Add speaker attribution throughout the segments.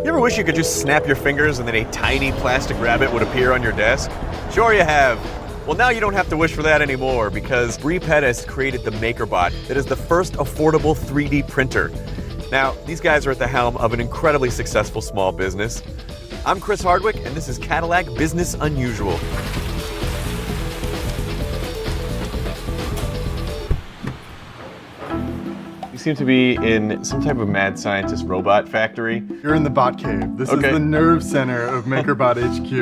Speaker 1: You ever wish you could just snap your fingers and then a tiny plastic rabbit would appear on your desk? Sure you have. Well, now you don't have to wish for that anymore because Brie Pettis created the MakerBot that is the first affordable 3D printer. Now, these guys are at the helm of an incredibly successful small business. I'm Chris Hardwick, and this is Cadillac Business Unusual. You seem to be in some type of mad scientist robot factory.
Speaker 2: You're in the bot cave. This is the nerve center of MakerBot HQ.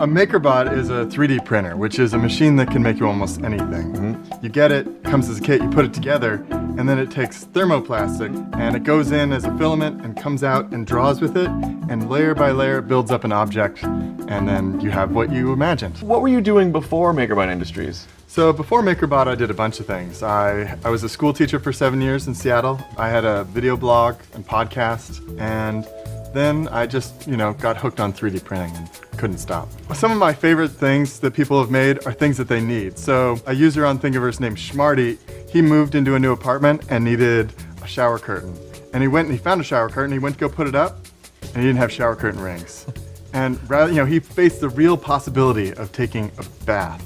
Speaker 2: A MakerBot is a 3D printer, which is a machine that can make you almost anything. You get it, comes as a kit, you put it together, and then it takes thermoplastic, and it goes in as a filament and comes out and draws with it, and layer by layer builds up an object, and then you have what you imagined.
Speaker 1: What were you doing before MakerBot Industries?
Speaker 2: So before MakerBot, I did a bunch of things. I was a school teacher for 7 years in Seattle. I had a video blog and podcast, and then I just, got hooked on 3D printing and couldn't stop. Some of my favorite things that people have made are things that they need. So a user on Thingiverse named Schmarty, he moved into a new apartment and needed a shower curtain. And he went and he found a shower curtain, he went to go put it up, and he didn't have shower curtain rings. And rather, he faced the real possibility of taking a bath.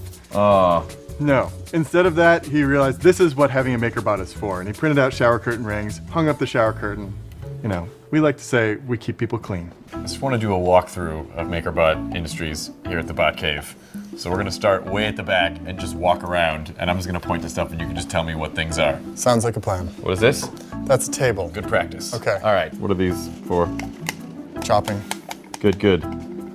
Speaker 2: No. Instead of that, he realized this is what having a MakerBot is for, and he printed out shower curtain rings, hung up the shower curtain. We like to say we keep people clean.
Speaker 3: I just want to do a walkthrough of MakerBot Industries here at the Bot Cave. So we're going to start way at the back and just walk around, and I'm just going to point to stuff and you can just tell me what things are.
Speaker 2: Sounds like a plan.
Speaker 3: What is this?
Speaker 2: That's a table.
Speaker 3: Good practice.
Speaker 2: Okay.
Speaker 3: All right.
Speaker 1: What are these for?
Speaker 2: Chopping.
Speaker 1: Good.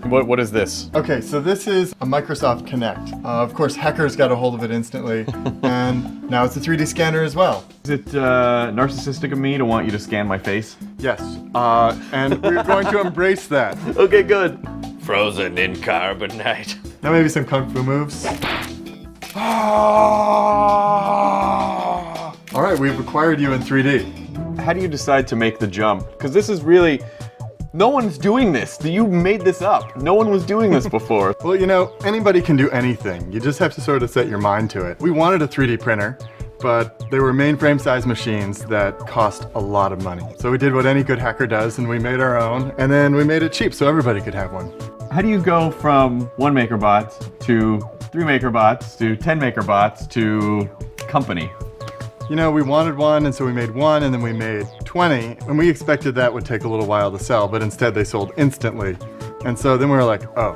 Speaker 3: What is this?
Speaker 2: Okay, so this is a Microsoft Kinect. Of course, hackers got a hold of it instantly, and now it's a 3D scanner as well.
Speaker 1: Is it narcissistic of me to want you to scan my face?
Speaker 2: Yes, and we're going to embrace that.
Speaker 1: Okay, good.
Speaker 3: Frozen in carbonite.
Speaker 2: Now maybe some kung fu moves. All right, we've acquired you in 3D.
Speaker 1: How do you decide to make the jump? Because this is really... No one's doing this. You made this up. No one was doing this before.
Speaker 2: Well, anybody can do anything. You just have to sort of set your mind to it. We wanted a 3D printer, but they were mainframe-sized machines that cost a lot of money. So we did what any good hacker does, and we made our own, and then we made it cheap so everybody could have one.
Speaker 1: How do you go from one MakerBot to 3 MakerBots to 10 MakerBots to company?
Speaker 2: We wanted one, and so we made one, and then we made 20, and we expected that would take a little while to sell, but instead they sold instantly. And so then we were like, oh,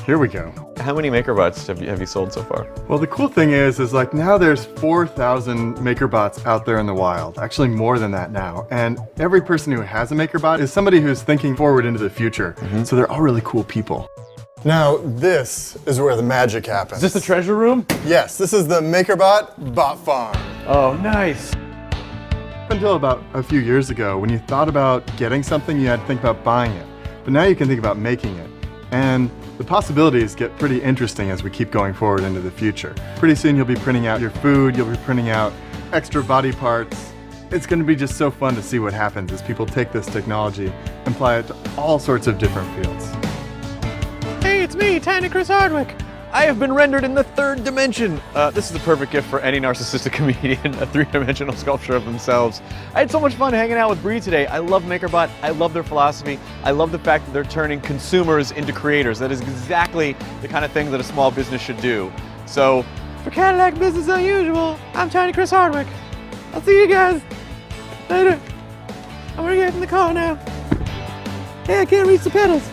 Speaker 2: here we go.
Speaker 1: How many MakerBots have you sold so far?
Speaker 2: Well, the cool thing is now there's 4,000 MakerBots out there in the wild, actually more than that now. And every person who has a MakerBot is somebody who's thinking forward into the future. So they're all really cool people. Now, this is where the magic happens.
Speaker 1: Is this the treasure room?
Speaker 2: Yes, this is the MakerBot Bot Farm.
Speaker 1: Oh, nice.
Speaker 2: Up until about a few years ago, when you thought about getting something, you had to think about buying it. But now you can think about making it. And the possibilities get pretty interesting as we keep going forward into the future. Pretty soon you'll be printing out your food, you'll be printing out extra body parts. It's going to be just so fun to see what happens as people take this technology and apply it to all sorts of different fields.
Speaker 1: Hey, it's me, Tiny Chris Hardwick. I have been rendered in the 3rd dimension. This is the perfect gift for any narcissistic comedian, a 3-dimensional sculpture of themselves. I had so much fun hanging out with Brie today. I love MakerBot. I love their philosophy. I love the fact that they're turning consumers into creators. That is exactly the kind of thing that a small business should do. So, for Cadillac Business Unusual, I'm Tiny Chris Hardwick. I'll see you guys later. I'm gonna get in the car now. Hey, I can't reach the pedals.